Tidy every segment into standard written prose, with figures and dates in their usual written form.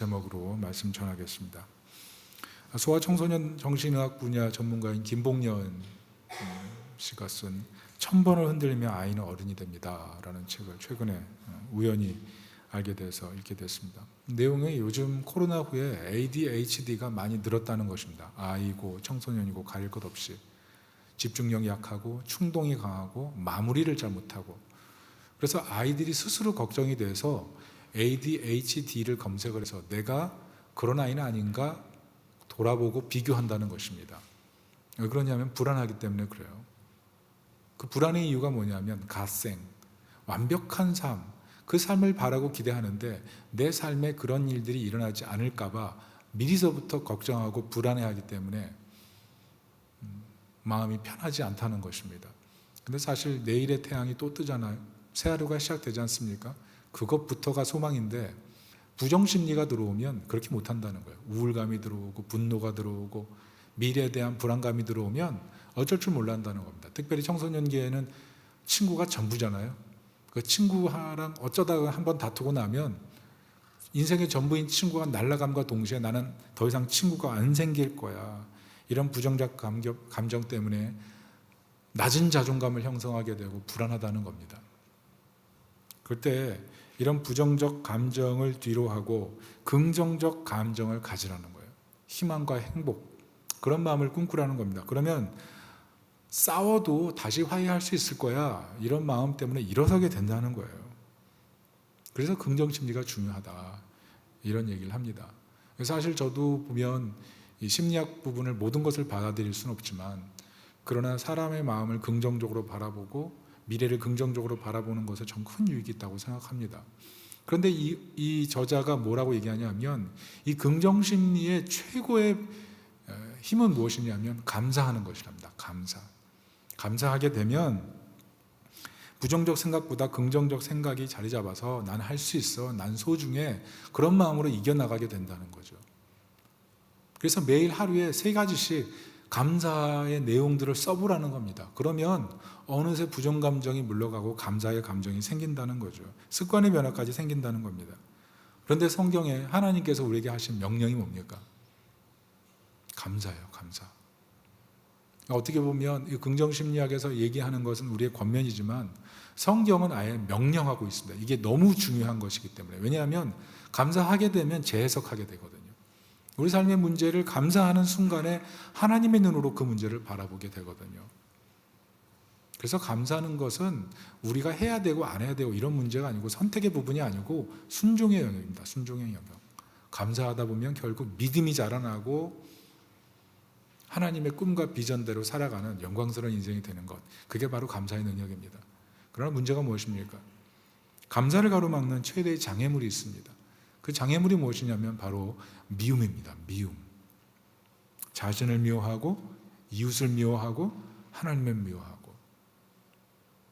제목으로 말씀 전하겠습니다. 소아청소년 정신의학 분야 전문가인 김봉년 씨가 쓴 1000번을 흔들리면 아이는 어른이 됩니다 라는 책을 최근에 우연히 알게 돼서 읽게 됐습니다. 내용이 요즘 코로나 후에 ADHD가 많이 늘었다는 것입니다. 아이고 청소년이고 가릴 것 없이 집중력이 약하고 충동이 강하고 마무리를 잘 못하고, 그래서 아이들이 스스로 걱정이 돼서 ADHD를 검색을 해서 내가 그런 아이는 아닌가 돌아보고 비교한다는 것입니다. 왜 그러냐면 불안하기 때문에 그래요. 그 불안의 이유가 뭐냐면 갓생, 완벽한 삶, 그 삶을 바라고 기대하는데 내 삶에 그런 일들이 일어나지 않을까 봐 미리서부터 걱정하고 불안해하기 때문에 마음이 편하지 않다는 것입니다. 근데 사실 내일의 태양이 또 뜨잖아요. 새 하루가 시작되지 않습니까? 그것부터가 소망인데 부정심리가 들어오면 그렇게 못한다는 거예요. 우울감이 들어오고 분노가 들어오고 미래에 대한 불안감이 들어오면 어쩔 줄 몰란다는 겁니다. 특별히 청소년기에는 친구가 전부잖아요. 그 친구랑 어쩌다가 한번 다투고 나면 인생의 전부인 친구가 날아감과 동시에 나는 더 이상 친구가 안 생길 거야, 이런 부정적 감정 때문에 낮은 자존감을 형성하게 되고 불안하다는 겁니다. 그때 이런 부정적 감정을 뒤로 하고 긍정적 감정을 가지라는 거예요. 희망과 행복, 그런 마음을 꿈꾸라는 겁니다. 그러면 싸워도 다시 화해할 수 있을 거야, 이런 마음 때문에 일어서게 된다는 거예요. 그래서 긍정심리가 중요하다, 이런 얘기를 합니다. 사실 저도 보면 이 심리학 부분을 모든 것을 받아들일 수는 없지만, 그러나 사람의 마음을 긍정적으로 바라보고 미래를 긍정적으로 바라보는 것에 전 큰 유익이 있다고 생각합니다. 그런데 이 저자가 뭐라고 얘기하냐면, 이 긍정심리의 최고의 힘은 무엇이냐면 감사하는 것이랍니다. 감사하게 되면 부정적 생각보다 긍정적 생각이 자리 잡아서 난 할 수 있어, 난 소중해, 그런 마음으로 이겨나가게 된다는 거죠. 그래서 매일 하루에 3가지씩 감사의 내용들을 써보라는 겁니다. 그러면 어느새 부정감정이 물러가고 감사의 감정이 생긴다는 거죠. 습관의 변화까지 생긴다는 겁니다. 그런데 성경에 하나님께서 우리에게 하신 명령이 뭡니까? 감사예요, 감사. 어떻게 보면 이 긍정심리학에서 얘기하는 것은 우리의 권면이지만 성경은 아예 명령하고 있습니다. 이게 너무 중요한 것이기 때문에. 왜냐하면 감사하게 되면 재해석하게 되거든요. 우리 삶의 문제를 감사하는 순간에 하나님의 눈으로 그 문제를 바라보게 되거든요. 그래서 감사하는 것은 우리가 해야 되고 안 해야 되고 이런 문제가 아니고 선택의 부분이 아니고 순종의 영역입니다. 순종의 영역. 감사하다 보면 결국 믿음이 자라나고 하나님의 꿈과 비전대로 살아가는 영광스러운 인생이 되는 것, 그게 바로 감사의 능력입니다. 그러나 문제가 무엇입니까? 감사를 가로막는 최대의 장애물이 있습니다. 그 장애물이 무엇이냐면 바로 미움입니다. 미움. 자신을 미워하고 이웃을 미워하고 하나님을 미워하고,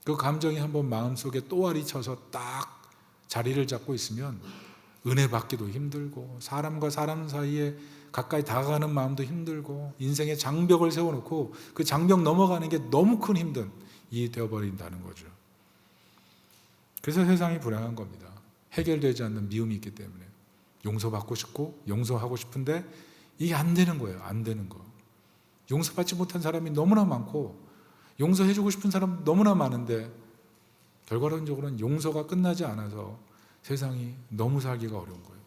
그 감정이 한번 마음속에 또아리 쳐서 딱 자리를 잡고 있으면 은혜 받기도 힘들고 사람과 사람 사이에 가까이 다가가는 마음도 힘들고 인생의 장벽을 세워놓고 그 장벽 넘어가는 게 너무 큰 힘든 일이 되어버린다는 거죠. 그래서 세상이 불행한 겁니다. 해결되지 않는 미움이 있기 때문에 용서받고 싶고 용서하고 싶은데 이게 안 되는 거예요. 안 되는 거. 용서받지 못한 사람이 너무나 많고 용서해주고 싶은 사람 너무나 많은데 결과론적으로는 용서가 끝나지 않아서 세상이 너무 살기가 어려운 거예요.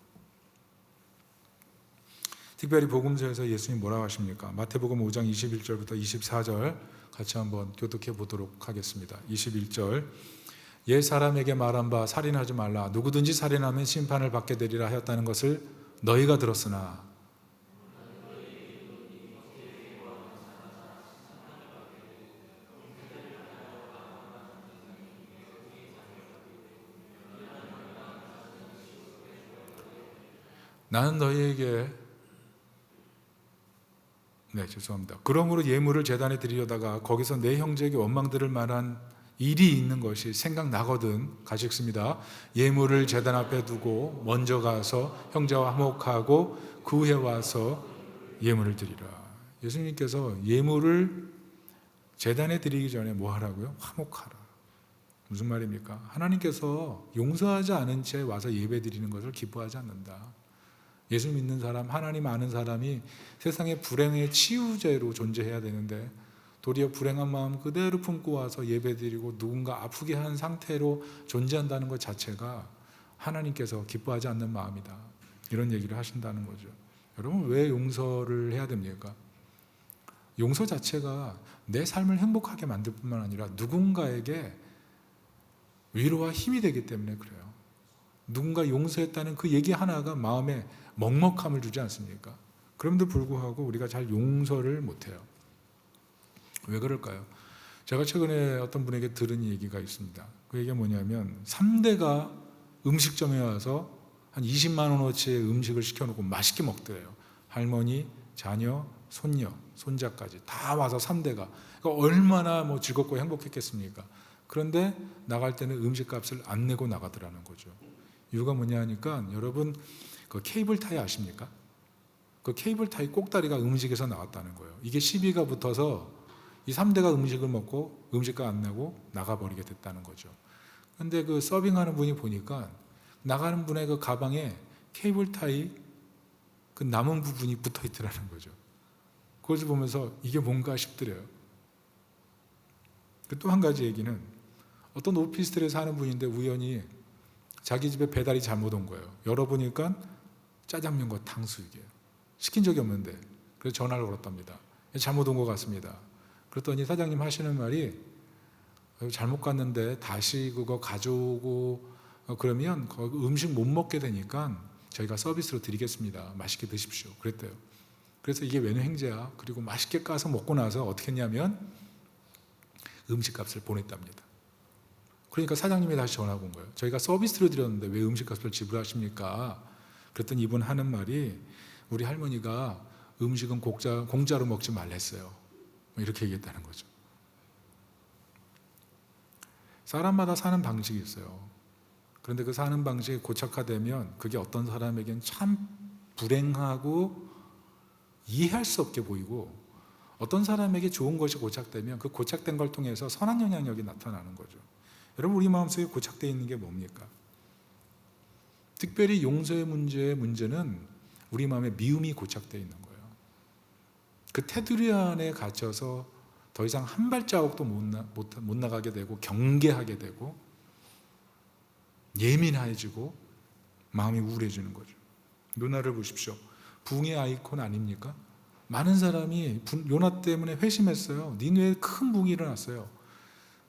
특별히 복음서에서 예수님 뭐라고 하십니까? 마태복음 5장 21절부터 24절 같이 한번 교독해 보도록 하겠습니다. 21절, 옛 사람에게 말한 바 살인하지 말라, 누구든지 살인하면 심판을 받게 되리라 하였다는 것을 너희가 들었으나 나는 너희에게 죄송합니다. 그러므로 예물을 제단에 드리려다가 거기서 내 형제에게 원망 들을 만한 일이 있는 것이 생각나거든. 같이 읽습니다. 예물을 제단 앞에 두고 먼저 가서 형제와 화목하고 그 후에 와서 예물을 드리라. 예수님께서 예물을 제단에 드리기 전에 뭐 하라고요? 화목하라. 무슨 말입니까? 하나님께서 용서하지 않은 채 와서 예배 드리는 것을 기뻐하지 않는다. 예수 믿는 사람, 하나님 아는 사람이 세상의 불행의 치유제로 존재해야 되는데 도리어 불행한 마음 그대로 품고 와서 예배드리고 누군가 아프게 한 상태로 존재한다는 것 자체가 하나님께서 기뻐하지 않는 마음이다. 이런 얘기를 하신다는 거죠. 여러분, 왜 용서를 해야 됩니까? 용서 자체가 내 삶을 행복하게 만들 뿐만 아니라 누군가에게 위로와 힘이 되기 때문에 그래요. 누군가 용서했다는 그 얘기 하나가 마음에 먹먹함을 주지 않습니까? 그럼에도 불구하고 우리가 잘 용서를 못해요. 왜 그럴까요? 제가 최근에 어떤 분에게 들은 얘기가 있습니다. 그 얘기가 뭐냐면 3대가 음식점에 와서 한 20만 원어치의 음식을 시켜놓고 맛있게 먹더래요. 할머니, 자녀, 손녀, 손자까지 다 와서 3대가. 그러니까 얼마나 즐겁고 행복했겠습니까? 그런데 나갈 때는 음식값을 안 내고 나가더라는 거죠. 이유가 뭐냐 하니까 여러분 그 케이블 타이 아십니까? 그 케이블 타이 꼭다리가 음식에서 나왔다는 거예요. 이게 시비가 붙어서 이 3대가 음식을 먹고 음식값 안 내고 나가버리게 됐다는 거죠. 그런데 그 서빙하는 분이 보니까 나가는 분의 그 가방에 케이블 타이 그 남은 부분이 붙어 있더라는 거죠. 그것을 보면서 이게 뭔가 싶더래요. 또 한 가지 얘기는 어떤 오피스텔에 사는 분인데 우연히 자기 집에 배달이 잘못 온 거예요. 열어보니까 짜장면과 탕수육이에요. 시킨 적이 없는데. 그래서 전화를 걸었답니다. 잘못 온 것 같습니다. 그랬더니 사장님 하시는 말이 잘못 갔는데 다시 그거 가져오고 그러면 음식 못 먹게 되니까 저희가 서비스로 드리겠습니다. 맛있게 드십시오. 그랬대요. 그래서 이게 웬 횡재야. 그리고 맛있게 까서 먹고 나서 어떻게 했냐면 음식값을 보냈답니다. 그러니까 사장님이 다시 전화가 온 거예요. 저희가 서비스로 드렸는데 왜 음식값을 지불하십니까? 그랬더니 이분 하는 말이 우리 할머니가 음식은 공짜로 먹지 말랬어요. 이렇게 얘기했다는 거죠. 사람마다 사는 방식이 있어요. 그런데 그 사는 방식이 고착화되면 그게 어떤 사람에겐 참 불행하고 이해할 수 없게 보이고 어떤 사람에게 좋은 것이 고착되면 그 고착된 걸 통해서 선한 영향력이 나타나는 거죠. 여러분, 우리 마음속에 고착되어 있는 게 뭡니까? 특별히 용서의 문제는 우리 마음에 미움이 고착되어 있는 거예요. 그 테두리 안에 갇혀서 더 이상 한 발자국도 못 나가게 되고 경계하게 되고 예민해지고 마음이 우울해지는 거죠. 요나를 보십시오. 붕의 아이콘 아닙니까? 많은 사람이 요나 때문에 회심했어요. 니느웨에 큰 붕이 일어났어요.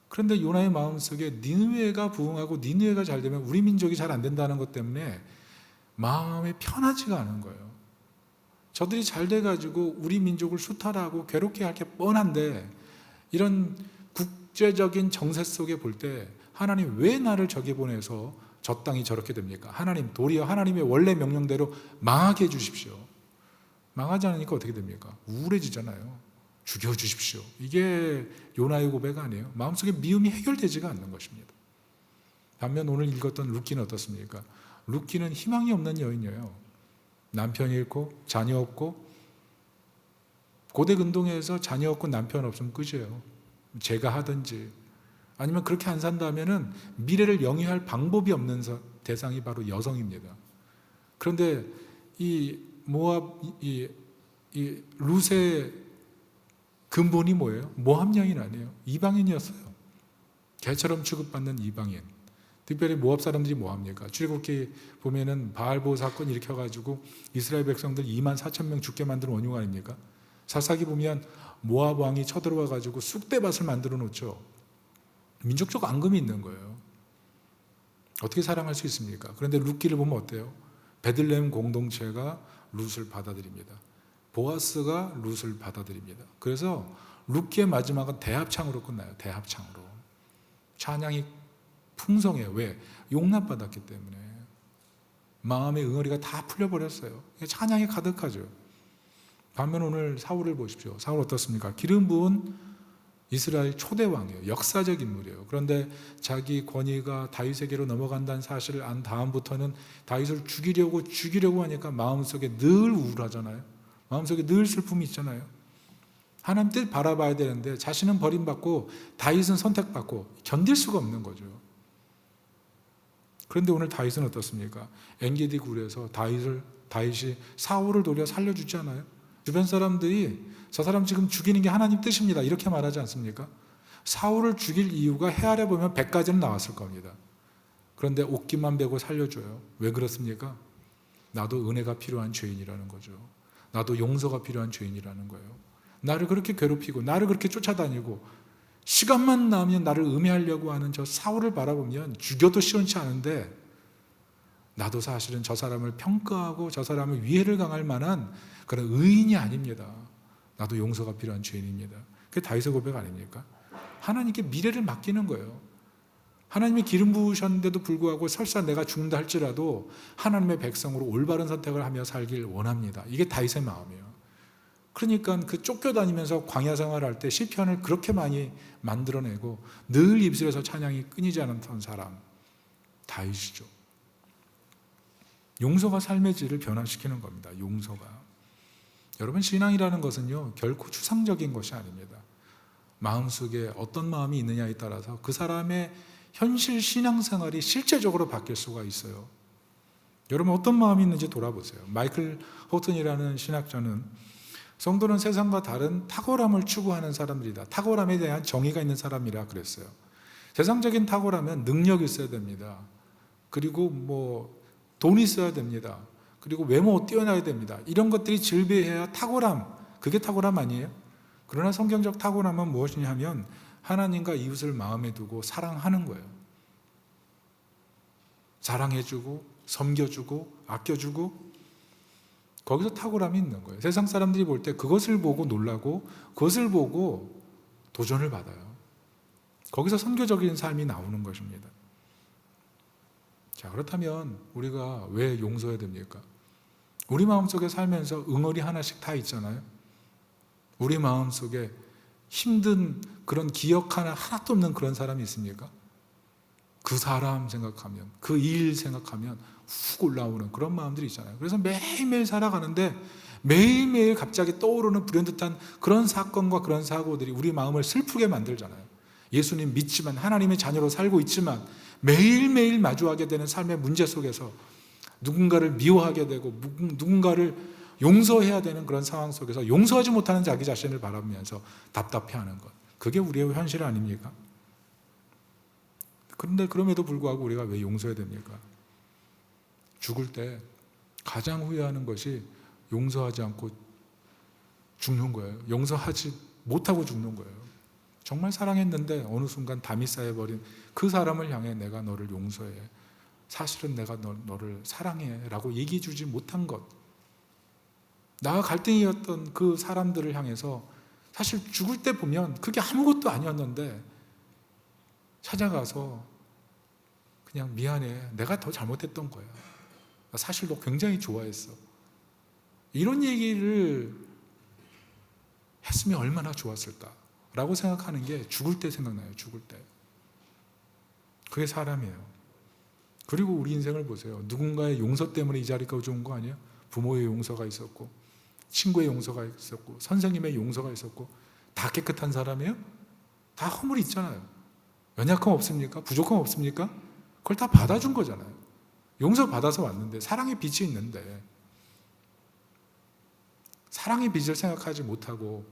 그런데 요나의 마음속에 니느웨가 부흥하고 니느웨가 잘 되면 우리 민족이 잘 안 된다는 것 때문에 마음이 편하지가 않은 거예요. 저들이 잘 돼가지고 우리 민족을 수탈하고 괴롭게 할 게 뻔한데 이런 국제적인 정세 속에 볼 때 하나님 왜 나를 저기 보내서 저 땅이 저렇게 됩니까? 하나님, 도리어 하나님의 원래 명령대로 망하게 해주십시오. 망하지 않으니까 어떻게 됩니까? 우울해지잖아요. 죽여주십시오. 이게 요나의 고백 아니에요? 마음속에 미움이 해결되지가 않는 것입니다. 반면 오늘 읽었던 룻기는 어떻습니까? 룻기는 희망이 없는 여인이에요. 남편이 잃고 자녀 없고 고대 근동에서 자녀 없고 남편 없으면 끝이에요. 제가 하든지 아니면 그렇게 안 산다면은 미래를 영위할 방법이 없는 대상이 바로 여성입니다. 그런데 이 모압 이 룻의 근본이 뭐예요? 모함 여인 아니에요. 이방인이었어요. 개처럼 취급받는 이방인. 특별히 모압 사람들이 뭐합니까? 출애굽기 보면은 바알보 사건 일으켜가지고 이스라엘 백성들 24,000명 죽게 만든 원흉 아닙니까? 사사기 보면 모압 왕이 쳐들어와가지고 쑥대밭을 만들어 놓죠. 민족적 앙금이 있는 거예요. 어떻게 사랑할 수 있습니까? 그런데 룻기를 보면 어때요? 베들레헴 공동체가 룻을 받아들입니다. 보아스가 룻을 받아들입니다. 그래서 룻기의 마지막은 대합창으로 끝나요. 대합창으로. 찬양이 풍성해요. 왜? 용납받았기 때문에. 마음의 응어리가 다 풀려버렸어요. 찬양이 가득하죠. 반면 오늘 사울을 보십시오. 사울 어떻습니까? 기름 부은 이스라엘 초대 왕이에요. 역사적 인물이에요. 그런데 자기 권위가 다윗에게로 넘어간다는 사실을 안 다음부터는 다윗을 죽이려고 하니까 마음속에 늘 우울하잖아요. 마음속에 늘 슬픔이 있잖아요. 하나님 뜻 바라봐야 되는데 자신은 버림받고 다윗은 선택받고 견딜 수가 없는 거죠. 그런데 오늘 다윗은 어떻습니까? 엔게디 굴에서 다윗을 다윗이 사울을 도려 살려주지 않아요? 주변 사람들이 저 사람 지금 죽이는 게 하나님 뜻입니다 이렇게 말하지 않습니까? 사울을 죽일 이유가 헤아려 보면 100가지는 나왔을 겁니다. 그런데 옷깃만 베고 살려줘요. 왜 그렇습니까? 나도 은혜가 필요한 죄인이라는 거죠. 나도 용서가 필요한 죄인이라는 거예요. 나를 그렇게 괴롭히고 나를 그렇게 쫓아다니고 시간만 나면 나를 음해하려고 하는 저 사울을 바라보면 죽여도 시원치 않은데, 나도 사실은 저 사람을 평가하고 저 사람을 위해를 강할 만한 그런 의인이 아닙니다. 나도 용서가 필요한 죄인입니다. 그게 다윗의 고백 아닙니까? 하나님께 미래를 맡기는 거예요. 하나님이 기름 부으셨는데도 불구하고 설사 내가 죽는다 할지라도 하나님의 백성으로 올바른 선택을 하며 살길 원합니다. 이게 다윗의 마음이에요. 그러니까 그 쫓겨다니면서 광야 생활할 때 시편을 그렇게 많이 만들어내고 늘 입술에서 찬양이 끊이지 않았던 사람, 다윗이죠. 용서가 삶의 질을 변화시키는 겁니다. 용서가. 여러분, 신앙이라는 것은요 결코 추상적인 것이 아닙니다. 마음속에 어떤 마음이 있느냐에 따라서 그 사람의 현실 신앙생활이 실제적으로 바뀔 수가 있어요. 여러분, 어떤 마음이 있는지 돌아보세요. 마이클 호튼이라는 신학자는 성도는 세상과 다른 탁월함을 추구하는 사람들이다. 탁월함에 대한 정의가 있는 사람이라 그랬어요. 세상적인 탁월함은 능력이 있어야 됩니다. 그리고 돈이 있어야 됩니다. 그리고 외모 뛰어나야 됩니다. 이런 것들이 즐비해야 탁월함, 그게 탁월함 아니에요? 그러나 성경적 탁월함은 무엇이냐 하면 하나님과 이웃을 마음에 두고 사랑하는 거예요. 사랑해주고 섬겨주고 아껴주고, 거기서 탁월함이 있는 거예요. 세상 사람들이 볼 때 그것을 보고 놀라고 그것을 보고 도전을 받아요. 거기서 선교적인 삶이 나오는 것입니다. 자, 그렇다면 우리가 왜 용서해야 됩니까? 우리 마음속에 살면서 응어리 하나씩 다 있잖아요. 우리 마음속에 힘든 그런 기억 하나도 없는 그런 사람이 있습니까? 그 사람 생각하면, 그 일 생각하면 훅 올라오는 그런 마음들이 있잖아요. 그래서 매일매일 살아가는데 매일매일 갑자기 떠오르는 불현듯한 그런 사건과 그런 사고들이 우리 마음을 슬프게 만들잖아요. 예수님 믿지만 하나님의 자녀로 살고 있지만 매일매일 마주하게 되는 삶의 문제 속에서 누군가를 미워하게 되고 누군가를 용서해야 되는 그런 상황 속에서 용서하지 못하는 자기 자신을 바라보면서 답답해하는 것, 그게 우리의 현실 아닙니까? 그런데 그럼에도 불구하고 우리가 왜 용서해야 됩니까? 죽을 때 가장 후회하는 것이 용서하지 않고 죽는 거예요. 용서하지 못하고 죽는 거예요. 정말 사랑했는데 어느 순간 담이 쌓여버린 그 사람을 향해 내가 너를 용서해, 사실은 내가 너를 사랑해 라고 얘기해 주지 못한 것, 나와 갈등이었던 그 사람들을 향해서 사실 죽을 때 보면 그게 아무것도 아니었는데 찾아가서 그냥 미안해, 내가 더 잘못했던 거야, 사실 너 굉장히 좋아했어, 이런 얘기를 했으면 얼마나 좋았을까 라고 생각하는 게 죽을 때 생각나요. 죽을 때. 그게 사람이에요. 그리고 우리 인생을 보세요. 누군가의 용서 때문에 이 자리까지 온 거 아니에요? 부모의 용서가 있었고 친구의 용서가 있었고 선생님의 용서가 있었고, 다 깨끗한 사람이에요? 다 허물이 있잖아요. 연약함 없습니까? 부족함 없습니까? 그걸 다 받아준 거잖아요. 용서 받아서 왔는데, 사랑의 빛이 있는데 사랑의 빛을 생각하지 못하고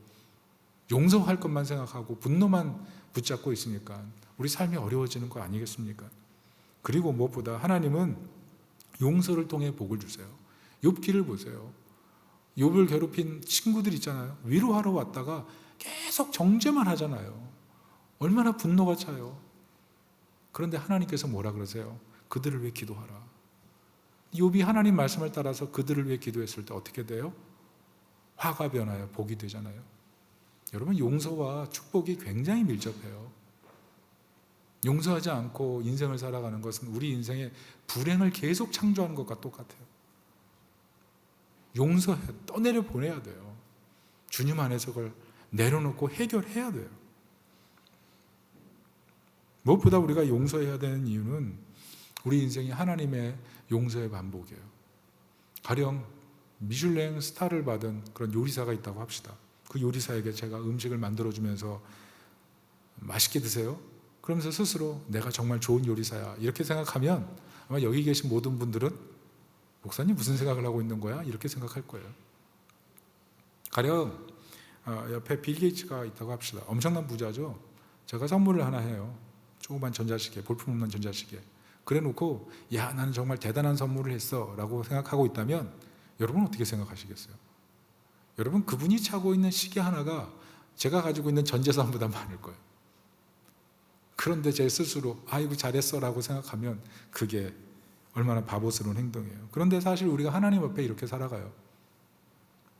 용서할 것만 생각하고 분노만 붙잡고 있으니까 우리 삶이 어려워지는 거 아니겠습니까? 그리고 무엇보다 하나님은 용서를 통해 복을 주세요. 욥기를 보세요. 욥을 괴롭힌 친구들 있잖아요. 위로하러 왔다가 계속 정죄만 하잖아요. 얼마나 분노가 차요. 그런데 하나님께서 뭐라 그러세요? 그들을 위해 기도하라. 욥이 하나님 말씀을 따라서 그들을 위해 기도했을 때 어떻게 돼요? 화가 변하여 복이 되잖아요. 여러분, 용서와 축복이 굉장히 밀접해요. 용서하지 않고 인생을 살아가는 것은 우리 인생의 불행을 계속 창조하는 것과 똑같아요. 용서해, 떠내려 보내야 돼요. 주님 안에서 그걸 내려놓고 해결해야 돼요. 무엇보다 우리가 용서해야 되는 이유는 우리 인생이 하나님의 용서의 반복이에요. 가령 미슐랭 스타를 받은 그런 요리사가 있다고 합시다. 그 요리사에게 제가 음식을 만들어주면서 맛있게 드세요? 그러면서 스스로 내가 정말 좋은 요리사야 이렇게 생각하면 아마 여기 계신 모든 분들은 목사님 무슨 생각을 하고 있는 거야? 이렇게 생각할 거예요. 가령 옆에 빌 게이츠가 있다고 합시다. 엄청난 부자죠. 제가 선물을 하나 해요. 조그만 전자시계, 볼품없는 전자시계. 그래 놓고 야, 나는 정말 대단한 선물을 했어 라고 생각하고 있다면 여러분 어떻게 생각하시겠어요? 여러분, 그분이 차고 있는 시계 하나가 제가 가지고 있는 전 재산보다 많을 거예요. 그런데 제 스스로 아이고 잘했어 라고 생각하면 그게 얼마나 바보스러운 행동이에요. 그런데 사실 우리가 하나님 앞에 이렇게 살아가요.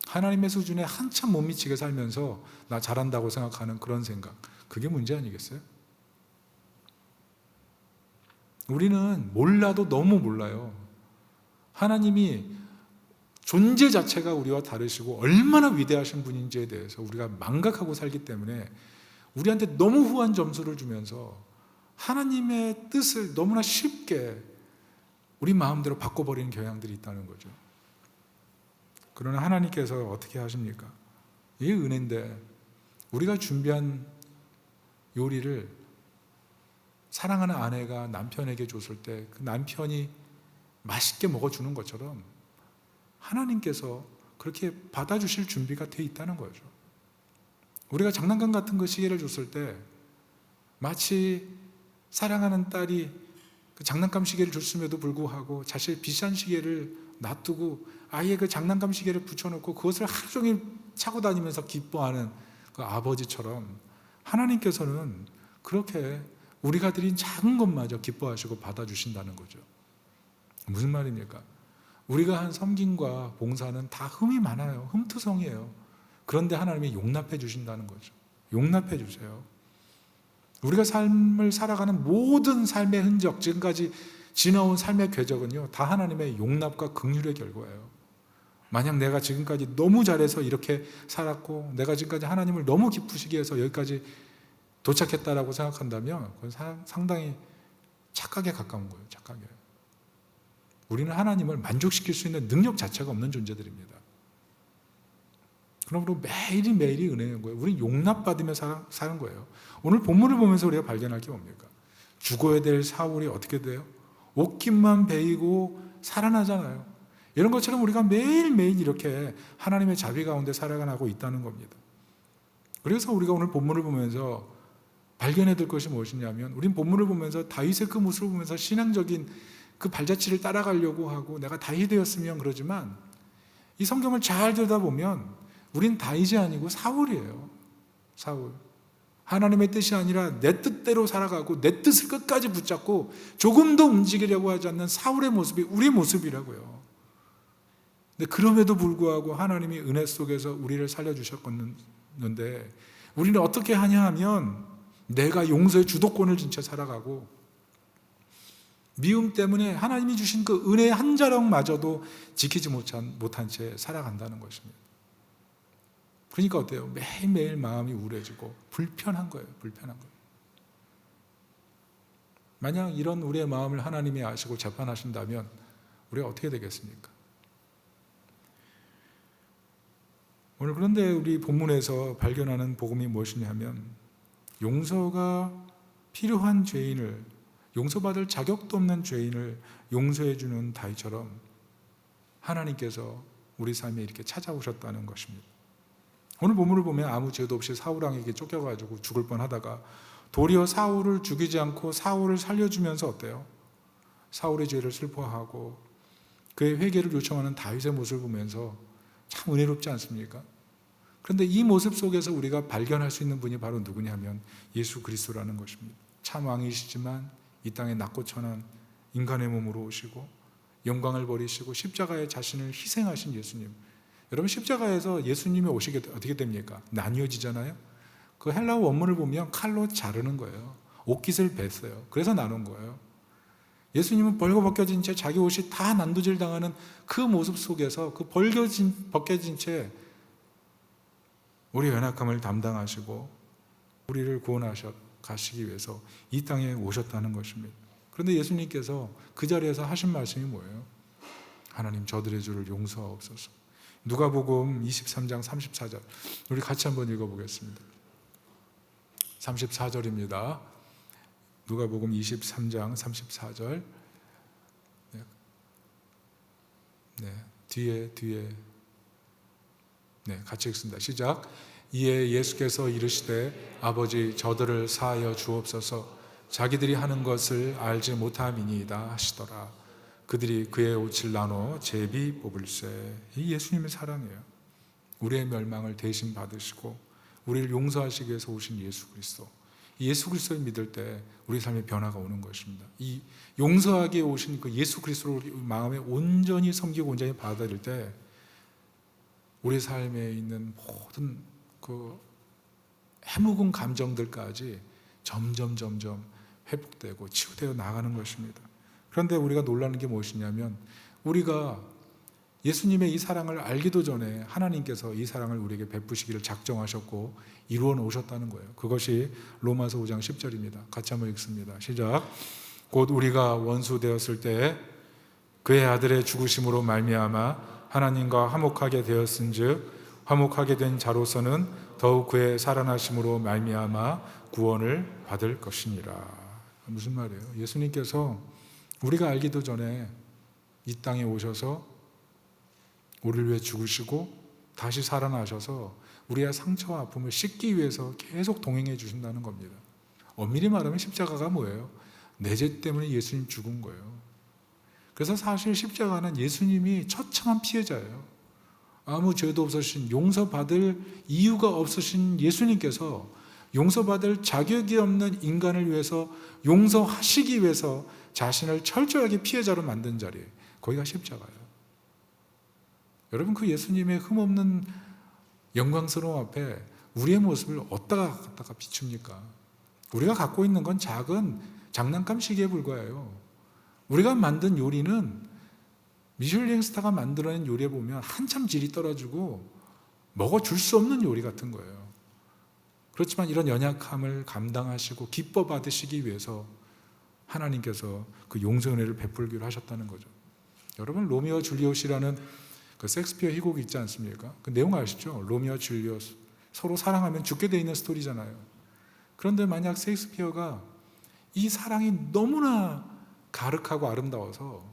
하나님의 수준에 한참 못 미치게 살면서 나 잘한다고 생각하는 그런 생각, 그게 문제 아니겠어요? 우리는 몰라도 너무 몰라요. 하나님이 존재 자체가 우리와 다르시고 얼마나 위대하신 분인지에 대해서 우리가 망각하고 살기 때문에 우리한테 너무 후한 점수를 주면서 하나님의 뜻을 너무나 쉽게 우리 마음대로 바꿔버리는 경향들이 있다는 거죠. 그러나 하나님께서 어떻게 하십니까? 이게 은혜인데 우리가 준비한 요리를 사랑하는 아내가 남편에게 줬을 때 그 남편이 맛있게 먹어주는 것처럼 하나님께서 그렇게 받아주실 준비가 돼 있다는 거죠. 우리가 장난감 같은 거 시계를 줬을 때 마치 사랑하는 딸이 그 장난감 시계를 줬음에도 불구하고 사실 비싼 시계를 놔두고 아예 그 장난감 시계를 붙여놓고 그것을 하루 종일 차고 다니면서 기뻐하는 그 아버지처럼 하나님께서는 그렇게 우리가 드린 작은 것마저 기뻐하시고 받아주신다는 거죠. 무슨 말입니까? 우리가 한 섬김과 봉사는 다 흠이 많아요. 흠투성이에요. 그런데 하나님이 용납해 주신다는 거죠. 용납해 주세요. 우리가 삶을 살아가는 모든 삶의 흔적, 지금까지 지나온 삶의 궤적은요, 다 하나님의 용납과 긍휼의 결과예요. 만약 내가 지금까지 너무 잘해서 이렇게 살았고 내가 지금까지 하나님을 너무 기쁘시게 해서 여기까지 도착했다라고 생각한다면 그건 상당히 착각에 가까운 거예요. 착각에. 우리는 하나님을 만족시킬 수 있는 능력 자체가 없는 존재들입니다. 그러므로 매일이 매일이 은혜인 거예요. 우리는 용납받으며 사는 거예요. 오늘 본문을 보면서 우리가 발견할 게 뭡니까? 죽어야 될 사울이 어떻게 돼요? 옷깃만 베이고 살아나잖아요. 이런 것처럼 우리가 매일매일 이렇게 하나님의 자비 가운데 살아가고 있다는 겁니다. 그래서 우리가 오늘 본문을 보면서 발견해야 될 것이 무엇이냐면 우린 본문을 보면서 다윗의 그 모습을 보면서 신앙적인 그 발자취를 따라가려고 하고 내가 다윗이 되었으면 그러지만 이 성경을 잘 들여다보면 우린 다윗이 아니고 사울이에요. 사울. 하나님의 뜻이 아니라 내 뜻대로 살아가고 내 뜻을 끝까지 붙잡고 조금도 움직이려고 하지 않는 사울의 모습이 우리 모습이라고요. 근데 그럼에도 불구하고 하나님이 은혜 속에서 우리를 살려주셨는데 우리는 어떻게 하냐 하면 내가 용서의 주도권을 진 채 살아가고 미움 때문에 하나님이 주신 그 은혜의 한 자락마저도 지키지 못한 채 살아간다는 것입니다. 그러니까 어때요? 매일매일 마음이 우울해지고 불편한 거예요. 불편한 거예요. 만약 이런 우리의 마음을 하나님이 아시고 재판하신다면 우리가 어떻게 되겠습니까? 오늘 그런데 우리 본문에서 발견하는 복음이 무엇이냐면 용서가 필요한 죄인을 용서받을 자격도 없는 죄인을 용서해 주는 다윗처럼 하나님께서 우리 삶에 이렇게 찾아오셨다는 것입니다. 오늘 본문을 보면 아무 죄도 없이 사울 왕에게 쫓겨가지고 죽을 뻔하다가 도리어 사울을 죽이지 않고 사울을 살려주면서 어때요? 사울의 죄를 슬퍼하고 그의 회개를 요청하는 다윗의 모습을 보면서 참 은혜롭지 않습니까? 그런데 이 모습 속에서 우리가 발견할 수 있는 분이 바로 누구냐면 예수 그리스도라는 것입니다. 참 왕이시지만 이 땅에 낮고 천한 인간의 몸으로 오시고 영광을 버리시고 십자가에 자신을 희생하신 예수님. 여러분 십자가에서 예수님이 오시게 어떻게 됩니까? 나뉘어지잖아요. 그 헬라어 원문을 보면 칼로 자르는 거예요. 옷깃을 뱄어요. 그래서 나눈 거예요. 예수님은 벌거벗겨진 채 자기 옷이 다 난도질 당하는 그 모습 속에서 그 벗겨진 채 우리 연약함을 담당하시고 우리를 구원하셔 가시기 위해서 이 땅에 오셨다는 것입니다. 그런데 예수님께서 그 자리에서 하신 말씀이 뭐예요? 하나님 저들의 죄를 용서하옵소서. 누가복음 23장 34절 우리 같이 한번 읽어보겠습니다. 34절입니다. 누가복음 23장 34절 네, 뒤에 네, 같이 읽습니다. 시작. 이에 예수께서 이르시되 아버지 저들을 사하여 주옵소서. 자기들이 하는 것을 알지 못함이니이다 하시더라. 그들이 그의 옷을 나눠 제비 뽑을세. 이 예수님의 사랑이에요. 우리의 멸망을 대신 받으시고 우리를 용서하시기 위해서 오신 예수 그리스도. 이 예수 그리스도를 믿을 때 우리 삶에 변화가 오는 것입니다. 이 용서하기에 오신 그 예수 그리스도를 마음에 온전히 섬기고 온전히 받아들일 때 우리 삶에 있는 모든 그 해묵은 감정들까지 점점 회복되고 치유되어 나가는 것입니다. 그런데 우리가 놀라는 게 무엇이냐면 우리가 예수님의 이 사랑을 알기도 전에 하나님께서 이 사랑을 우리에게 베푸시기를 작정하셨고 이루어 놓으셨다는 거예요. 그것이 로마서 5장 10절입니다. 같이 한번 읽습니다. 시작. 곧 우리가 원수 되었을 때 그의 아들의 죽으심으로 말미암아 하나님과 화목하게 되었은즉 화목하게 된 자로서는 더욱 그의 살아나심으로 말미암아 구원을 받을 것이니라. 무슨 말이에요? 예수님께서 우리가 알기도 전에 이 땅에 오셔서 우리를 위해 죽으시고 다시 살아나셔서 우리의 상처와 아픔을 씻기 위해서 계속 동행해 주신다는 겁니다. 엄밀히 말하면 십자가가 뭐예요? 내 죄 때문에 예수님 죽은 거예요. 그래서 사실 십자가는 예수님이 처참한 피해자예요. 아무 죄도 없으신, 용서받을 이유가 없으신 예수님께서 용서받을 자격이 없는 인간을 위해서 용서하시기 위해서 자신을 철저하게 피해자로 만든 자리에 거기가 십자가예요. 여러분, 그 예수님의 흠없는 영광스러움 앞에 우리의 모습을 어디다가 갖다가 비춥니까? 우리가 갖고 있는 건 작은 장난감 시계에 불과해요. 우리가 만든 요리는 미슐랭 스타가 만들어낸 요리에 보면 한참 질이 떨어지고 먹어줄 수 없는 요리 같은 거예요. 그렇지만 이런 연약함을 감당하시고 기뻐 받으시기 위해서 하나님께서 그 용서 은혜를 베풀기로 하셨다는 거죠. 여러분, 로미오와 줄리엣이라는 그 셰익스피어 희곡이 있지 않습니까? 그 내용 아시죠? 로미오와 줄리엣 서로 사랑하면 죽게 돼 있는 스토리잖아요. 그런데 만약 셰익스피어가 이 사랑이 너무나 가륵하고 아름다워서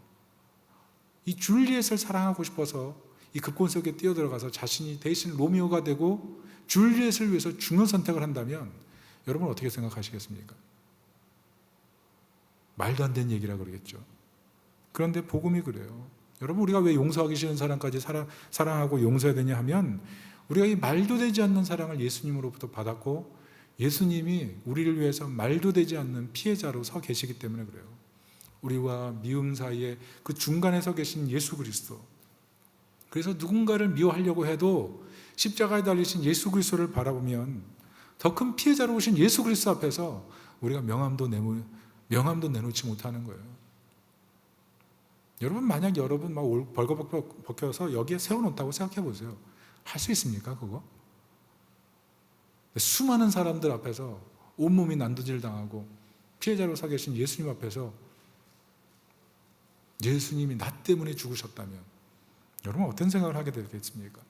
이 줄리엣을 사랑하고 싶어서 이 급권 속에 뛰어들어가서 자신이 대신 로미오가 되고 줄리엣을 위해서 죽는 선택을 한다면 여러분 어떻게 생각하시겠습니까? 말도 안 되는 얘기라 그러겠죠. 그런데 복음이 그래요. 여러분, 우리가 왜 용서하기 싫은 사람까지 사랑하고 용서해야 되냐 하면 우리가 이 말도 되지 않는 사랑을 예수님으로부터 받았고 예수님이 우리를 위해서 말도 되지 않는 피해자로 서 계시기 때문에 그래요. 우리와 미움 사이에 그 중간에 서 계신 예수 그리스도. 그래서 누군가를 미워하려고 해도 십자가에 달리신 예수 그리스도를 바라보면 더 큰 피해자로 오신 예수 그리스도 앞에서 우리가 명함도 내놓지 못하는 거예요. 여러분, 만약 여러분 막 벌거벗 벗겨서 여기에 세워놓다고 생각해 보세요. 할 수 있습니까, 그거? 수많은 사람들 앞에서 온몸이 난도질 당하고 피해자로 서 계신 예수님 앞에서 예수님이 나 때문에 죽으셨다면 여러분 어떤 생각을 하게 되겠습니까?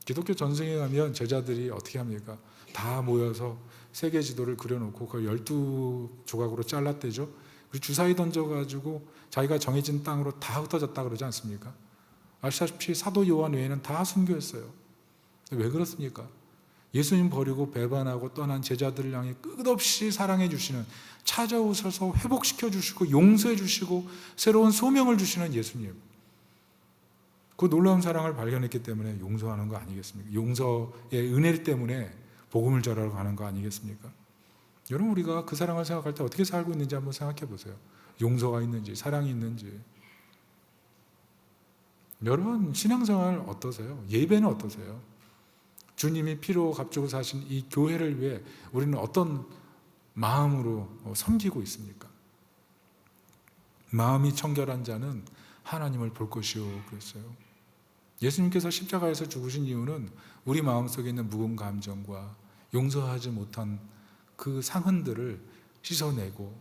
기독교 전승에 가면 제자들이 어떻게 합니까? 다 모여서 세계 지도를 그려놓고 그걸 12조각으로 잘랐대죠. 그리고 주사위 던져가지고 자기가 정해진 땅으로 다 흩어졌다 그러지 않습니까? 아시다시피 사도 요한 외에는 다 순교했어요. 왜 그렇습니까? 예수님 버리고 배반하고 떠난 제자들을 향해 끝없이 사랑해 주시는, 찾아오셔서 회복시켜 주시고 용서해 주시고 새로운 소명을 주시는 예수님. 그 놀라운 사랑을 발견했기 때문에 용서하는 거 아니겠습니까? 용서의 은혜 때문에 복음을 전하러 가는 거 아니겠습니까? 여러분, 우리가 그 사랑을 생각할 때 어떻게 살고 있는지 한번 생각해 보세요. 용서가 있는지, 사랑이 있는지. 여러분, 신앙생활 어떠세요? 예배는 어떠세요? 주님이 피로 값주고 사신 이 교회를 위해 우리는 어떤 마음으로 섬기고 있습니까? 마음이 청결한 자는 하나님을 볼 것이요 그랬어요. 예수님께서 십자가에서 죽으신 이유는 우리 마음속에 있는 묵은 감정과 용서하지 못한 그 상흔들을 씻어내고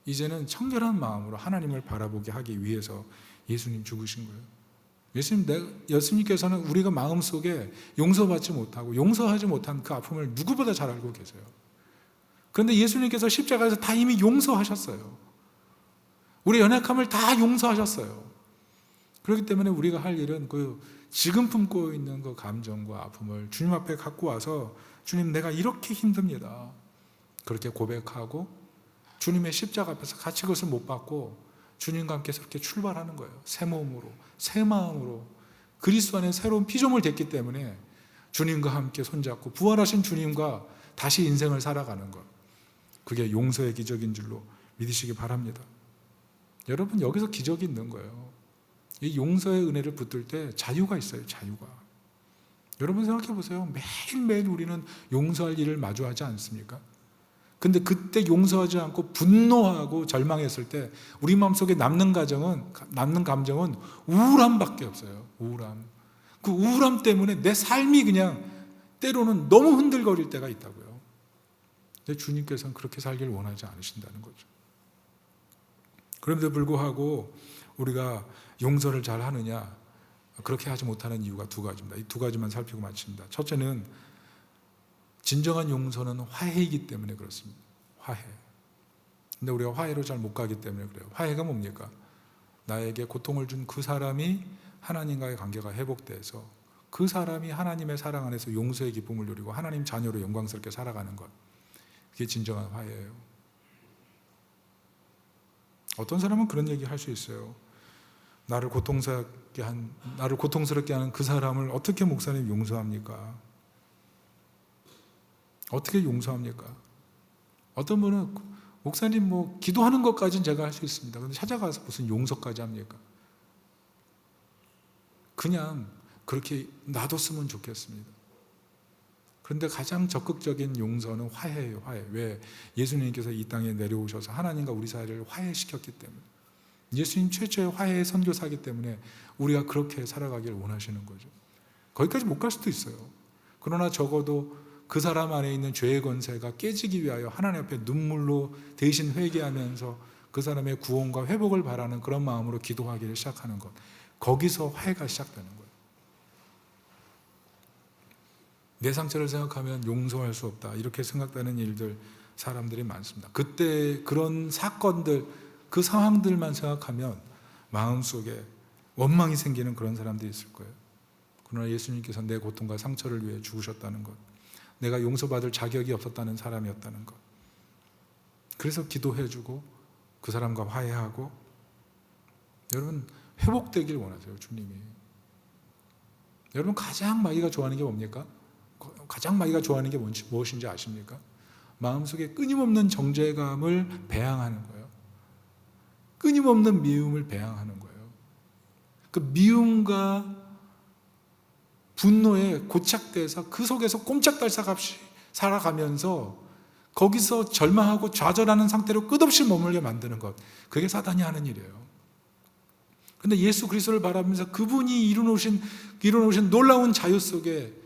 이제는 청결한 마음으로 하나님을 바라보게 하기 위해서 예수님 죽으신 거예요. 예수님께서는 우리가 마음속에 용서받지 못하고 용서하지 못한 그 아픔을 누구보다 잘 알고 계세요. 그런데 예수님께서 십자가에서 다 이미 용서하셨어요. 우리 연약함을 다 용서하셨어요. 그렇기 때문에 우리가 할 일은 그 지금 품고 있는 그 감정과 아픔을 주님 앞에 갖고 와서 주님, 내가 이렇게 힘듭니다. 그렇게 고백하고 주님의 십자가 앞에서 같이 그것을 못 받고 주님과 함께 그렇게 출발하는 거예요. 새 몸으로, 새 마음으로 그리스도 안에 새로운 피조물 됐기 때문에 주님과 함께 손잡고 부활하신 주님과 다시 인생을 살아가는 것. 그게 용서의 기적인 줄로 믿으시기 바랍니다. 여러분, 여기서 기적이 있는 거예요. 이 용서의 은혜를 붙들 때 자유가 있어요. 자유가. 여러분 생각해 보세요. 매일매일 우리는 용서할 일을 마주하지 않습니까? 근데 그때 용서하지 않고 분노하고 절망했을 때 우리 마음속에 남는 감정은 우울함밖에 없어요. 우울함. 그 우울함 때문에 내 삶이 그냥 때로는 너무 흔들거릴 때가 있다고요. 근데 주님께서는 그렇게 살길 원하지 않으신다는 거죠. 그럼에도 불구하고 우리가 용서를 잘 하느냐, 그렇게 하지 못하는 이유가 두 가지입니다. 이 두 가지만 살피고 마칩니다. 첫째는 진정한 용서는 화해이기 때문에 그렇습니다. 화해. 근데 우리가 화해로 잘 못 가기 때문에 그래요. 화해가 뭡니까? 나에게 고통을 준 그 사람이 하나님과의 관계가 회복돼서 그 사람이 하나님의 사랑 안에서 용서의 기쁨을 누리고 하나님 자녀로 영광스럽게 살아가는 것. 그게 진정한 화해예요. 어떤 사람은 그런 얘기 할 수 있어요. 나를 고통스럽게 하는 그 사람을 어떻게 목사님 용서합니까? 어떻게 용서합니까? 어떤 분은 목사님 기도하는 것까지는 제가 할 수 있습니다. 그런데 찾아가서 무슨 용서까지 합니까? 그냥 그렇게 놔뒀으면 좋겠습니다. 그런데 가장 적극적인 용서는 화해예요. 화해. 왜? 예수님께서 이 땅에 내려오셔서 하나님과 우리 사이를 화해시켰기 때문에. 예수님 최초의 화해의 선교사이기 때문에 우리가 그렇게 살아가길 원하시는 거죠. 거기까지 못 갈 수도 있어요. 그러나 적어도 그 사람 안에 있는 죄의 권세가 깨지기 위하여 하나님 앞에 눈물로 대신 회개하면서 그 사람의 구원과 회복을 바라는 그런 마음으로 기도하기를 시작하는 것. 거기서 화해가 시작되는 거예요. 내 상처를 생각하면 용서할 수 없다, 이렇게 생각되는 일들, 사람들이 많습니다. 그때 그런 사건들, 그 상황들만 생각하면 마음속에 원망이 생기는 그런 사람들이 있을 거예요. 그러나 예수님께서 내 고통과 상처를 위해 죽으셨다는 것, 내가 용서받을 자격이 없었다는 사람이었다는 것, 그래서 기도해주고 그 사람과 화해하고, 여러분 회복되길 원하세요. 주님이. 여러분 가장 마귀가 좋아하는 게 뭡니까? 가장 마귀가 좋아하는 게 무엇인지 아십니까? 마음속에 끊임없는 정죄감을 배양하는 거예요. 끊임없는 미움을 배양하는 거예요. 그 미움과 분노에 고착돼서 그 속에서 꼼짝달싹 없이 살아가면서 거기서 절망하고 좌절하는 상태로 끝없이 머물게 만드는 것, 그게 사단이 하는 일이에요. 그런데 예수 그리스도를 바라보면서 그분이 이루어놓으신 놀라운 자유 속에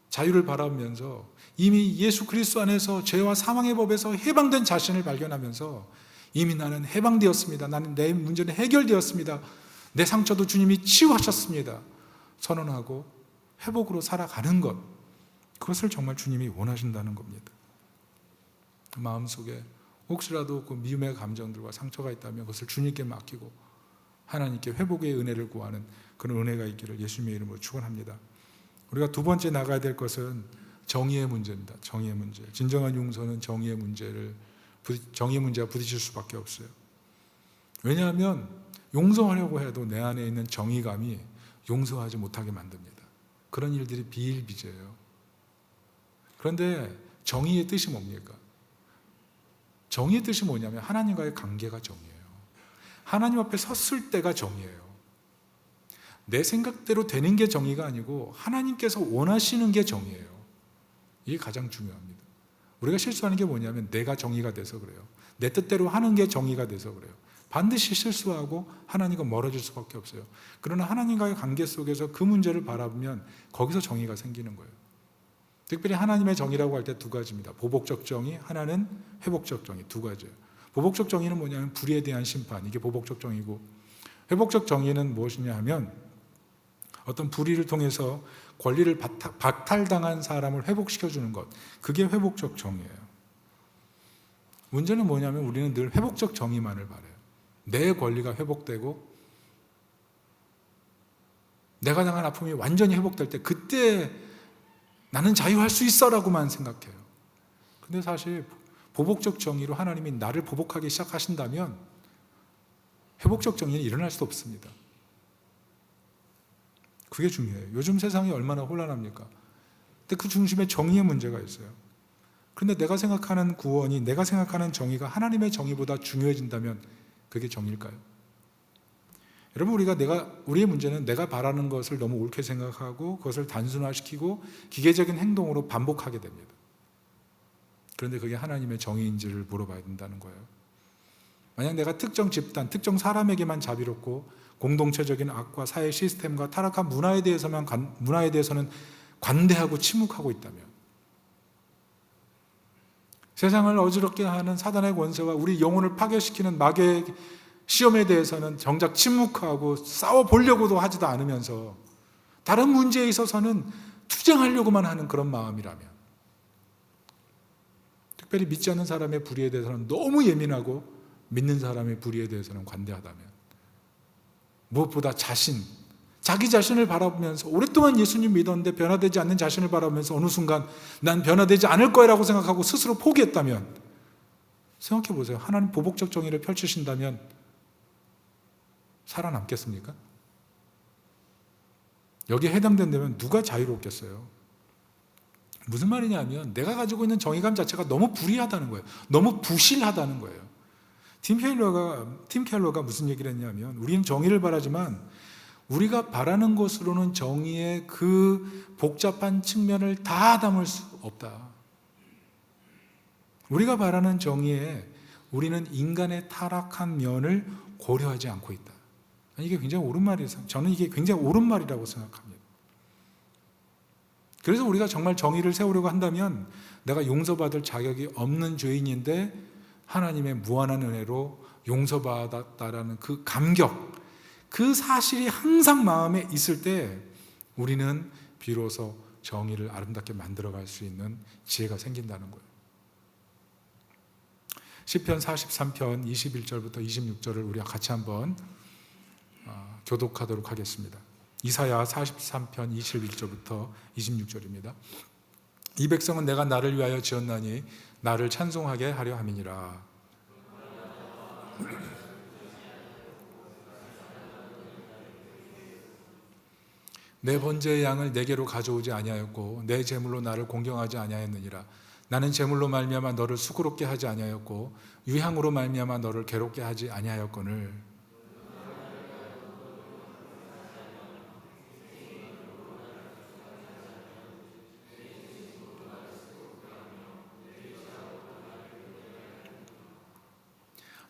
자유를 바라보면서 이미 예수 그리스도 안에서 죄와 사망의 법에서 해방된 자신을 발견하면서 이미 나는 해방되었습니다. 나는 내 문제는 해결되었습니다. 내 상처도 주님이 치유하셨습니다. 선언하고 회복으로 살아가는 것, 그것을 정말 주님이 원하신다는 겁니다. 마음속에 혹시라도 그 미움의 감정들과 상처가 있다면 그것을 주님께 맡기고 하나님께 회복의 은혜를 구하는 그런 은혜가 있기를 예수님의 이름으로 축원합니다. 우리가 두 번째 나가야 될 것은 정의의 문제입니다. 정의의 문제. 진정한 용서는 정의의 문제와 부딪힐 수밖에 없어요. 왜냐하면 용서하려고 해도 내 안에 있는 정의감이 용서하지 못하게 만듭니다. 그런 일들이 비일비재해요. 그런데 정의의 뜻이 뭡니까? 정의의 뜻이 뭐냐면 하나님과의 관계가 정의예요. 하나님 앞에 섰을 때가 정의예요. 내 생각대로 되는 게 정의가 아니고 하나님께서 원하시는 게 정의예요. 이게 가장 중요합니다. 우리가 실수하는 게 뭐냐면 내가 정의가 돼서 그래요. 내 뜻대로 하는 게 정의가 돼서 그래요. 반드시 실수하고 하나님과 멀어질 수밖에 없어요. 그러나 하나님과의 관계 속에서 그 문제를 바라보면 거기서 정의가 생기는 거예요. 특별히 하나님의 정의라고 할 때 두 가지입니다. 보복적 정의, 하나는 회복적 정의, 두 가지예요. 보복적 정의는 뭐냐면 불의에 대한 심판, 이게 보복적 정의고, 회복적 정의는 무엇이냐 하면 어떤 불의를 통해서 권리를 박탈당한 사람을 회복시켜주는 것, 그게 회복적 정의예요. 문제는 뭐냐면 우리는 늘 회복적 정의만을 바라요. 내 권리가 회복되고 내가 당한 아픔이 완전히 회복될 때 그때 나는 자유할 수 있어 라고만 생각해요. 근데 사실 보복적 정의로 하나님이 나를 보복하기 시작하신다면 회복적 정의는 일어날 수도 없습니다. 그게 중요해요. 요즘 세상이 얼마나 혼란합니까? 근데 그 중심에 정의의 문제가 있어요. 그런데 내가 생각하는 구원이, 내가 생각하는 정의가 하나님의 정의보다 중요해진다면 그게 정의일까요? 여러분, 우리의 문제는 내가 바라는 것을 너무 옳게 생각하고 그것을 단순화시키고 기계적인 행동으로 반복하게 됩니다. 그런데 그게 하나님의 정의인지를 물어봐야 된다는 거예요. 만약 내가 특정 집단, 특정 사람에게만 자비롭고 공동체적인 악과 사회 시스템과 타락한 문화에 대해서는 관대하고 침묵하고 있다면, 세상을 어지럽게 하는 사단의 권세와 우리 영혼을 파괴시키는 마귀의 시험에 대해서는 정작 침묵하고 싸워보려고도 하지도 않으면서 다른 문제에 있어서는 투쟁하려고만 하는 그런 마음이라면, 특별히 믿지 않는 사람의 불의에 대해서는 너무 예민하고 믿는 사람의 불의에 대해서는 관대하다면, 무엇보다 자기 자신을 바라보면서 오랫동안 예수님 믿었는데 변화되지 않는 자신을 바라보면서 어느 순간 난 변화되지 않을 거라고 생각하고 스스로 포기했다면, 생각해 보세요. 하나님 보복적 정의를 펼치신다면 살아남겠습니까? 여기에 해당된다면 누가 자유롭겠어요? 무슨 말이냐면 내가 가지고 있는 정의감 자체가 너무 불의하다는 거예요. 너무 부실하다는 거예요. 팀 켈러가 무슨 얘기를 했냐면, 우리는 정의를 바라지만 우리가 바라는 것으로는 정의의 그 복잡한 측면을 다 담을 수 없다. 우리가 바라는 정의에 우리는 인간의 타락한 면을 고려하지 않고 있다. 이게 굉장히 옳은 말이에요. 저는 이게 굉장히 옳은 말이라고 생각합니다. 그래서 우리가 정말 정의를 세우려고 한다면 내가 용서받을 자격이 없는 죄인인데 하나님의 무한한 은혜로 용서받았다라는 그 감격, 그 사실이 항상 마음에 있을 때 우리는 비로소 정의를 아름답게 만들어갈 수 있는 지혜가 생긴다는 거예요. 시편 43편 21절부터 26절을 우리가 같이 한번 교독하도록 하겠습니다. 이사야 43편 21절부터 26절입니다. 이 백성은 내가 나를 위하여 지었나니 나를 찬송하게 하려 함이니라. 내 번제의 양을 내게로 가져오지 아니하였고 내 제물로 나를 공경하지 아니하였느니라. 나는 제물로 말미암아 너를 수고롭게 하지 아니하였고 유향으로 말미암아 너를 괴롭게 하지 아니하였거늘.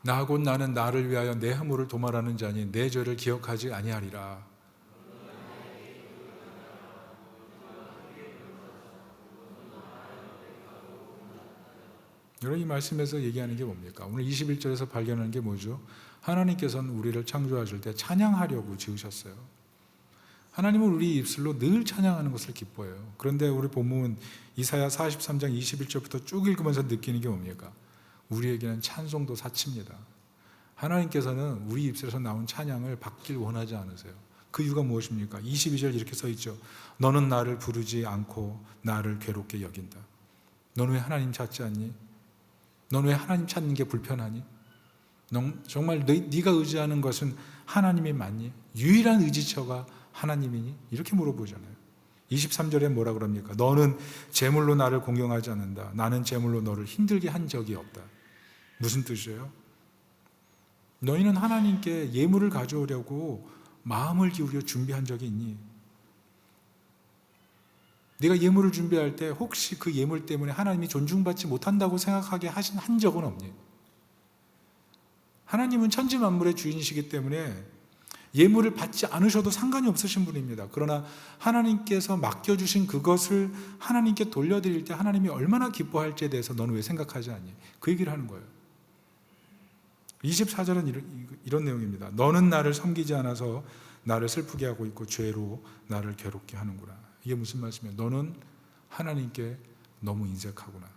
나 곧 나는 나를 위하여 내 허물을 도말하는 자니 내 죄를 기억하지 아니하리라. 여러분, 이 말씀에서 얘기하는 게 뭡니까? 오늘 21절에서 발견하는 게 뭐죠? 하나님께서는 우리를 창조하실 때 찬양하려고 지으셨어요. 하나님은 우리 입술로 늘 찬양하는 것을 기뻐해요. 그런데 우리 본문 이사야 43장 21절부터 쭉 읽으면서 느끼는 게 뭡니까? 우리에게는 찬송도 사치입니다. 하나님께서는 우리 입술에서 나온 찬양을 받길 원하지 않으세요. 그 이유가 무엇입니까? 22절 이렇게 써 있죠. 너는 나를 부르지 않고 나를 괴롭게 여긴다. 너는 왜 하나님 찾지 않니? 너는 왜 하나님 찾는 게 불편하니? 정말 네가 의지하는 것은 하나님이 맞니? 유일한 의지처가 하나님이니? 이렇게 물어보잖아요. 23절에 뭐라 그럽니까? 너는 제물로 나를 공경하지 않는다. 나는 제물로 너를 힘들게 한 적이 없다. 무슨 뜻이에요? 너희는 하나님께 예물을 가져오려고 마음을 기울여 준비한 적이 있니? 네가 예물을 준비할 때 혹시 그 예물 때문에 하나님이 존중받지 못한다고 생각하게 한 적은 없니? 하나님은 천지 만물의 주인이시기 때문에 예물을 받지 않으셔도 상관이 없으신 분입니다. 그러나 하나님께서 맡겨주신 그것을 하나님께 돌려드릴 때 하나님이 얼마나 기뻐할지에 대해서 너는 왜 생각하지 않니? 그 얘기를 하는 거예요. 24절은 이런 내용입니다. 너는 나를 섬기지 않아서 나를 슬프게 하고 있고 죄로 나를 괴롭게 하는구나. 이게 무슨 말씀이에요? 너는 하나님께 너무 인색하구나.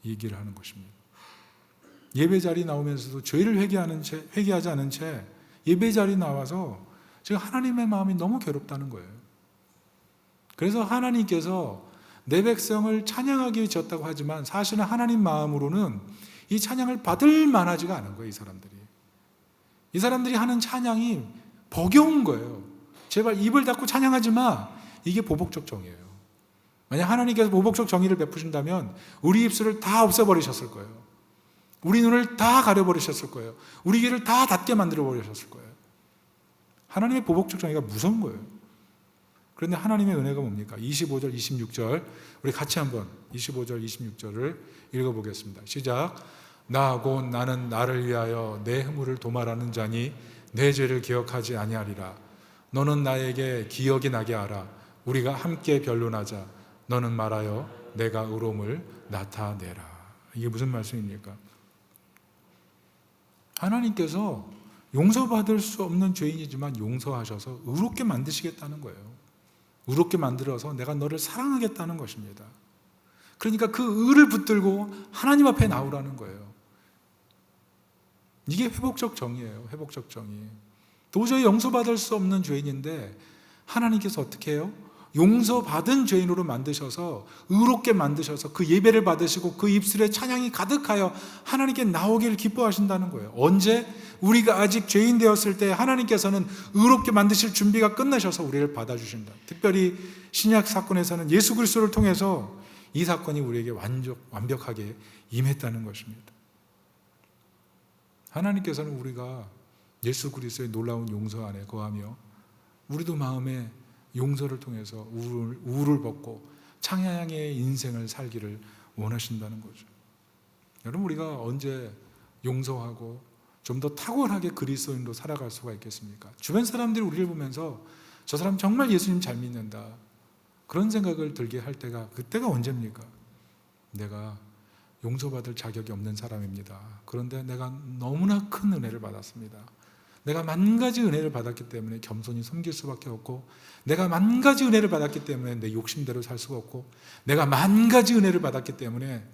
이 얘기를 하는 것입니다. 예배 자리 나오면서도 죄를 회개하지 않은 채 예배 자리 나와서 지금 하나님의 마음이 너무 괴롭다는 거예요. 그래서 하나님께서 내 백성을 찬양하기 위해 지었다고 하지만 사실은 하나님 마음으로는 이 찬양을 받을 만하지가 않은 거예요. 이 사람들이 하는 찬양이 버거운 거예요. 제발 입을 닫고 찬양하지 마. 이게 보복적 정의예요. 만약 하나님께서 보복적 정의를 베푸신다면 우리 입술을 다 없애버리셨을 거예요. 우리 눈을 다 가려버리셨을 거예요. 우리 귀를 다 닫게 만들어버리셨을 거예요. 하나님의 보복적 정의가 무서운 거예요. 그런데 하나님의 은혜가 뭡니까? 25절, 26절 우리 같이 한번 25절, 26절을 읽어보겠습니다. 시작. 나 곧 나는 나를 위하여 내 허물을 도말하는 자니 내 죄를 기억하지 아니하리라. 너는 나에게 기억이 나게 하라. 우리가 함께 변론하자. 너는 말하여 내가 의로움을 나타내라. 이게 무슨 말씀입니까? 하나님께서 용서받을 수 없는 죄인이지만 용서하셔서 의롭게 만드시겠다는 거예요. 의롭게 만들어서 내가 너를 사랑하겠다는 것입니다. 그러니까 그 의를 붙들고 하나님 앞에 나오라는 거예요. 이게 회복적 정의예요. 회복적 정의. 도저히 용서받을 수 없는 죄인인데 하나님께서 어떻게 해요? 용서받은 죄인으로 만드셔서 의롭게 만드셔서 그 예배를 받으시고 그 입술에 찬양이 가득하여 하나님께 나오기를 기뻐하신다는 거예요. 언제? 우리가 아직 죄인 되었을 때 하나님께서는 의롭게 만드실 준비가 끝나셔서 우리를 받아주신다. 특별히 신약 사건에서는 예수 그리스도를 통해서 이 사건이 우리에게 완벽하게 임했다는 것입니다. 하나님께서는 우리가 예수 그리스도의 놀라운 용서 안에 거하며 우리도 마음에 용서를 통해서 우울을 벗고 창양의 인생을 살기를 원하신다는 거죠. 여러분, 우리가 언제 용서하고 좀 더 탁월하게 그리스도인으로 살아갈 수가 있겠습니까? 주변 사람들이 우리를 보면서 저 사람 정말 예수님 잘 믿는다, 그런 생각을 들게 할 때가, 그때가 언제입니까? 내가 용서받을 자격이 없는 사람입니다. 그런데 내가 너무나 큰 은혜를 받았습니다. 내가 만 가지 은혜를 받았기 때문에 겸손히 섬길 수밖에 없고, 내가 만 가지 은혜를 받았기 때문에 내 욕심대로 살 수가 없고, 내가 만 가지 은혜를 받았기 때문에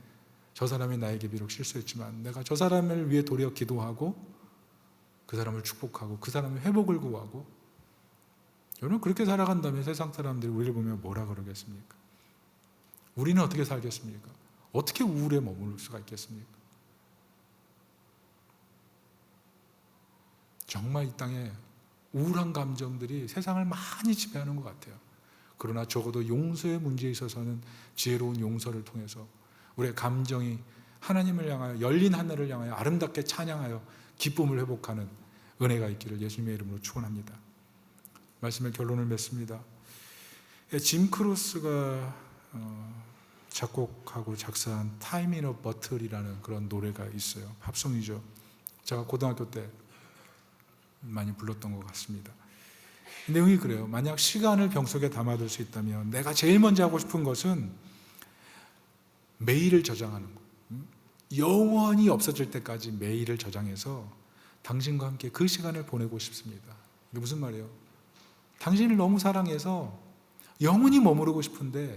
저 사람이 나에게 비록 실수했지만 내가 저 사람을 위해 도리어 기도하고 그 사람을 축복하고 그 사람의 회복을 구하고. 여러분, 그렇게 살아간다면 세상 사람들이 우리를 보면 뭐라 그러겠습니까? 우리는 어떻게 살겠습니까? 어떻게 우울에 머무를 수가 있겠습니까? 정말 이 땅에 우울한 감정들이 세상을 많이 지배하는 것 같아요. 그러나 적어도 용서의 문제에 있어서는 지혜로운 용서를 통해서 우리의 감정이 하나님을 향하여, 열린 하늘을 향하여 아름답게 찬양하여 기쁨을 회복하는 은혜가 있기를 예수님의 이름으로 축원합니다. 말씀의 결론을 맺습니다. 짐 크로스가 작곡하고 작사한 Time in a Bottle이라는 그런 노래가 있어요. 팝송이죠. 제가 고등학교 때 많이 불렀던 것 같습니다. 내용이 그래요. 만약 시간을 병 속에 담아둘 수 있다면 내가 제일 먼저 하고 싶은 것은 메일을 저장하는 거. 영원히 없어질 때까지 메일을 저장해서 당신과 함께 그 시간을 보내고 싶습니다. 이게 무슨 말이에요? 당신을 너무 사랑해서 영원히 머무르고 싶은데,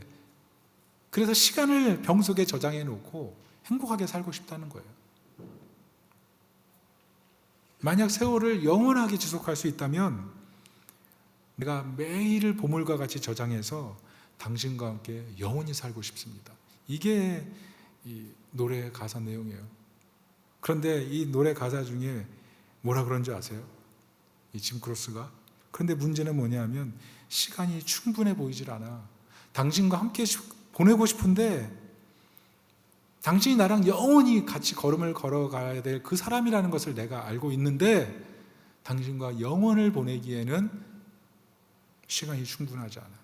그래서 시간을 병 속에 저장해 놓고 행복하게 살고 싶다는 거예요. 만약 세월을 영원하게 지속할 수 있다면 내가 매일을 보물과 같이 저장해서 당신과 함께 영원히 살고 싶습니다. 이게 이 노래 가사 내용이에요. 그런데 이 노래 가사 중에 뭐라 그런 줄 아세요? 이 짐 크로스가. 그런데 문제는 뭐냐면 시간이 충분해 보이질 않아. 당신과 함께 보내고 싶은데 당신이 나랑 영원히 같이 걸음을 걸어가야 될 그 사람이라는 것을 내가 알고 있는데 당신과 영원을 보내기에는 시간이 충분하지 않아.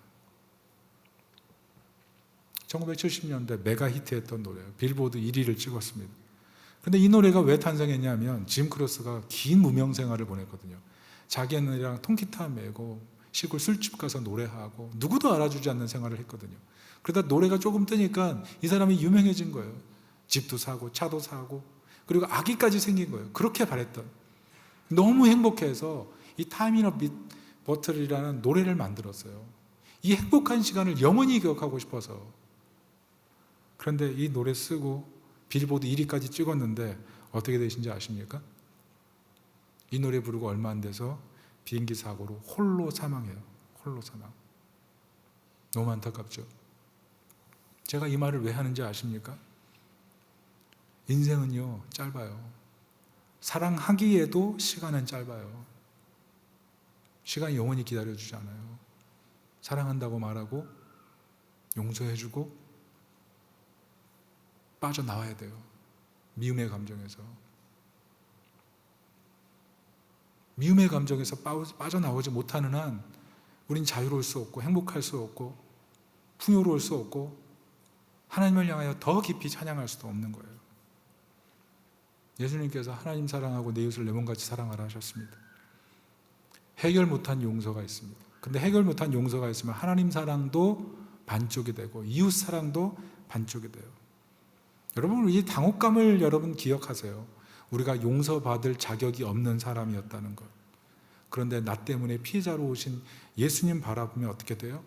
1970년대 메가 히트했던 노래예요. 빌보드 1위를 찍었습니다. 그런데 이 노래가 왜 탄생했냐면 짐 크로스가 긴 무명 생활을 보냈거든요. 자기네랑 통기타 메고 시골 술집 가서 노래하고 누구도 알아주지 않는 생활을 했거든요. 그러다 노래가 조금 뜨니까 이 사람이 유명해진 거예요. 집도 사고 차도 사고 그리고 아기까지 생긴 거예요. 그렇게 바랬던, 너무 행복해서 이 Time in a Bottle이라는 노래를 만들었어요. 이 행복한 시간을 영원히 기억하고 싶어서. 그런데 이 노래 쓰고 빌보드 1위까지 찍었는데 어떻게 되신지 아십니까? 이 노래 부르고 얼마 안 돼서 비행기 사고로 홀로 사망해요. 홀로 사망. 너무 안타깝죠. 제가 이 말을 왜 하는지 아십니까? 인생은요 짧아요. 사랑하기에도 시간은 짧아요. 시간이 영원히 기다려주지 않아요. 사랑한다고 말하고 용서해주고 빠져나와야 돼요. 미움의 감정에서. 미움의 감정에서 빠져나오지 못하는 한 우린 자유로울 수 없고 행복할 수 없고 풍요로울 수 없고 하나님을 향하여 더 깊이 찬양할 수도 없는 거예요. 예수님께서 하나님 사랑하고 내 이웃을 내 몸같이 사랑하라 하셨습니다. 해결 못한 용서가 있습니다. 근데 해결 못한 용서가 있으면 하나님 사랑도 반쪽이 되고 이웃 사랑도 반쪽이 돼요. 여러분, 이 당혹감을 여러분 기억하세요. 우리가 용서받을 자격이 없는 사람이었다는 것. 그런데 나 때문에 피해자로 오신 예수님 바라보면 어떻게 돼요?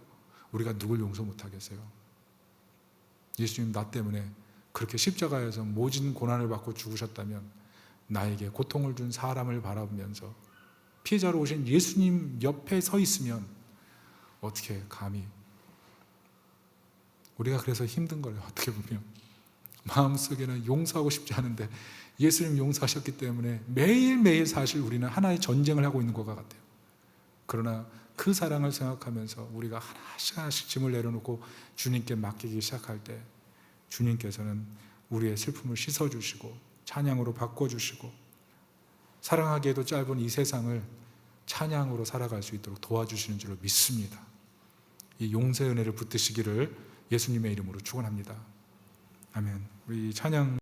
우리가 누굴 용서 못하겠어요? 예수님 나 때문에 그렇게 십자가에서 모진 고난을 받고 죽으셨다면 나에게 고통을 준 사람을 바라보면서 피해자로 오신 예수님 옆에 서 있으면 어떻게 감히, 우리가 그래서 힘든 거예요. 어떻게 보면 마음속에는 용서하고 싶지 않은데 예수님 용서하셨기 때문에 매일매일 사실 우리는 하나의 전쟁을 하고 있는 것 같아요. 그러나 그 사랑을 생각하면서 우리가 하나씩 하나씩 짐을 내려놓고 주님께 맡기기 시작할 때 주님께서는 우리의 슬픔을 씻어주시고 찬양으로 바꿔주시고 사랑하기에도 짧은 이 세상을 찬양으로 살아갈 수 있도록 도와주시는 줄로 믿습니다. 이 용서의 은혜를 붙드시기를 예수님의 이름으로 축원합니다. 아멘. 우리 찬양